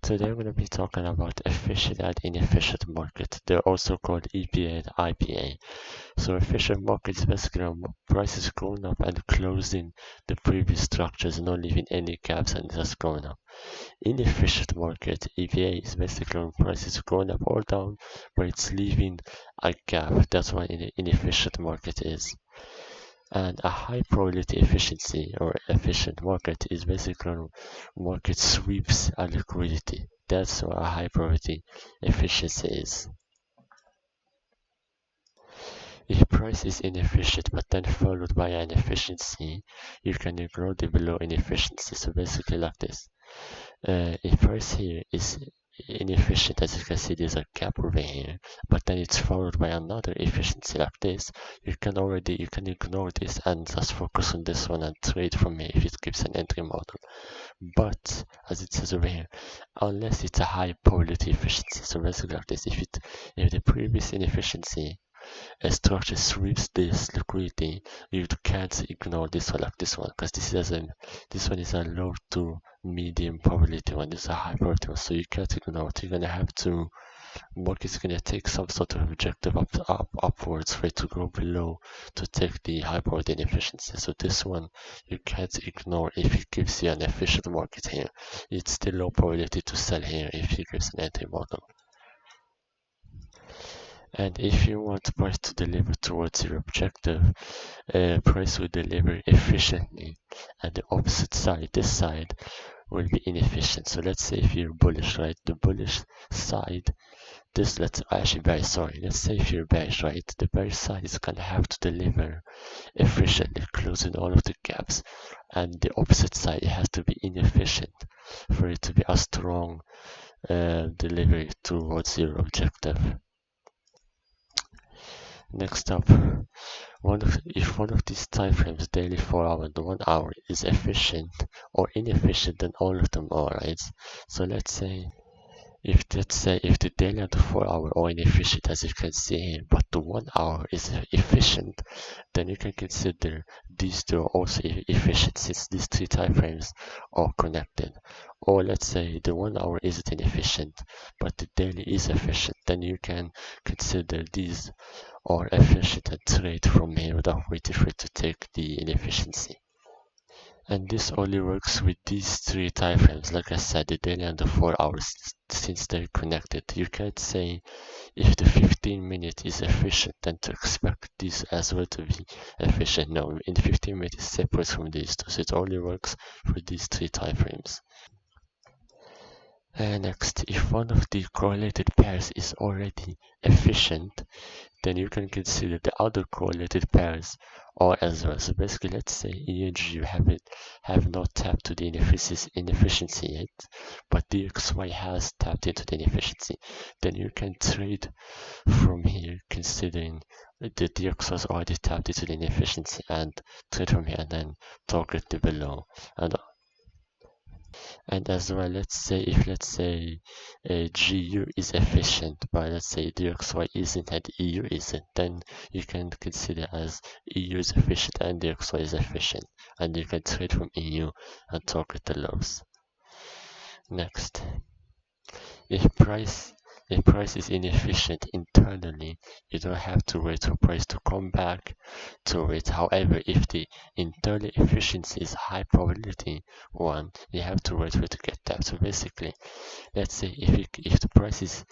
Today I'm going to be talking about efficient and inefficient market. They're also called EPA and IPA. So efficient market is basically when prices going up and closing the previous structures, not leaving any gaps and just going up. Inefficient market, EPA, is basically when prices going up or down, but it's leaving a gap. That's what an inefficient market is. And a high probability efficiency or efficient market is basically when market sweeps a liquidity. That's what a high probability efficiency is. If price is inefficient but then followed by an efficiency, you can ignore the below inefficiency. So basically like this. If price here is inefficient, as you can see there's a gap over here, but then it's followed by another efficiency like this, you can ignore this and just focus on this one and trade from here if it gives an entry model. But as it says over here, unless it's a high probability efficiency, so basically like this, if the previous inefficiency structure sweeps this liquidity, you can't ignore this one like this one, because this one is a low to medium probability one, this is a high probability one, so you can't ignore it. You're gonna have to market's gonna take some sort of objective upwards for it to go below to take the high probability inefficiency. So this one you can't ignore. If it gives you an efficient market here, it's still low probability to sell here if it gives an entry model. And if you want price to deliver towards your objective, price will deliver efficiently, and the opposite side, this side, will be inefficient. So let's say if you're bullish, right, the bullish side, let's say if you're bearish, right, the bearish side is gonna have to deliver efficiently, closing all of the gaps, and the opposite side, it has to be inefficient for it to be a strong delivery towards your objective. Next up, if one of these time frames, daily, 4 hour, and 1 hour, is efficient or inefficient, then all of them are, right? So let's say if the daily and the 4 hour are inefficient, as you can see here, but the 1 hour is efficient, then you can consider these two are also efficient, since these three time frames are connected. Or let's say the 1 hour isn't inefficient, but the daily is efficient, then you can consider these are efficient and trade from here without waiting for it to take the inefficiency. And this only works with these three time frames, like I said, the daily and the 4 hours, since they're connected. You can't say if the 15-minute is efficient, then to expect this as well to be efficient. No, in the 15-minute is separate from these two, so it only works for these three time frames. And next, if one of the correlated pairs is already efficient, then you can consider the other correlated pairs are as well. So basically, let's say E and G have not tapped to the inefficiency yet, but DXY has tapped into the inefficiency. Then you can trade from here, considering the DXY has already tapped into the inefficiency, and trade from here and then target the below. And as well, let's say GU is efficient, but let's say DXY isn't and EU isn't, then you can consider as EU is efficient and DXY is efficient, and you can trade from EU and target the lows. Next, if price is inefficient internally, you don't have to wait for price to come back to it. However, if the internal efficiency is high probability one, you have to wait for it to get tapped. So basically, let's say if the price is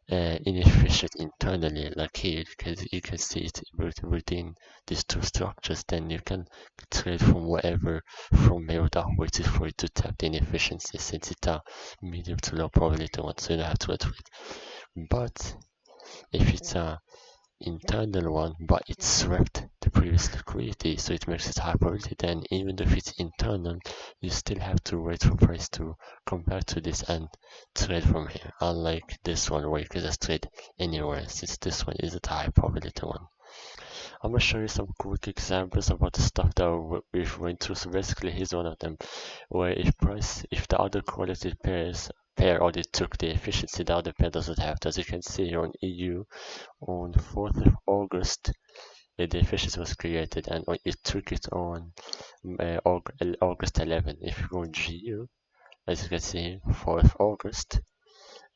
inefficient internally, like here, because you can see it within these two structures, then you can trade from wherever from here without waiting for it to tap the inefficiency, since it's a medium to low probability one, so you don't have to wait for it. But if it's a internal one, but it swept the previous liquidity, so it makes it high probability, then even if it's internal, you still have to wait for price to come back to this and trade from here, unlike this one where you can just trade anywhere, since this one isn't a high probability one. I'm gonna show you some quick examples about the stuff that we've went through. So basically, here's one of them, where if the other correlated pair already took the efficiency, the other pair doesn't have to. As you can see here on EU, on 4th of August, the efficiency was created, and it took it on August 11. If you go on GU, as you can see, 4th of August,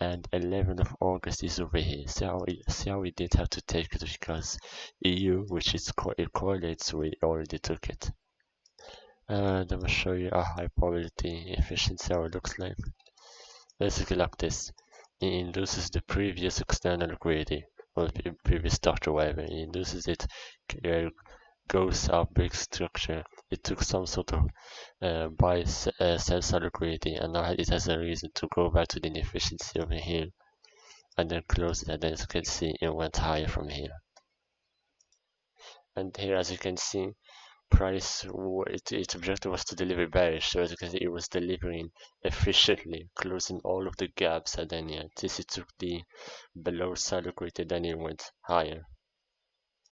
and 11th of August is over here. See how we didn't have to take it because EU, which is it correlates, we already took it. And I will show you a high probability efficiency how it looks like. Basically like this. It induces the previous external greedy, or the previous structure, whatever. It induces it, goes up, big structure. It took some sort of cell greedy, and now it has a reason to go back to the inefficiency over here, and then close it, and then as you can see, it went higher from here. And here, as you can see, price, its objective was to deliver bearish, so as you can see, it was delivering efficiently, closing all of the gaps, and then yeah, this it took the below saddle grid, and then it went higher.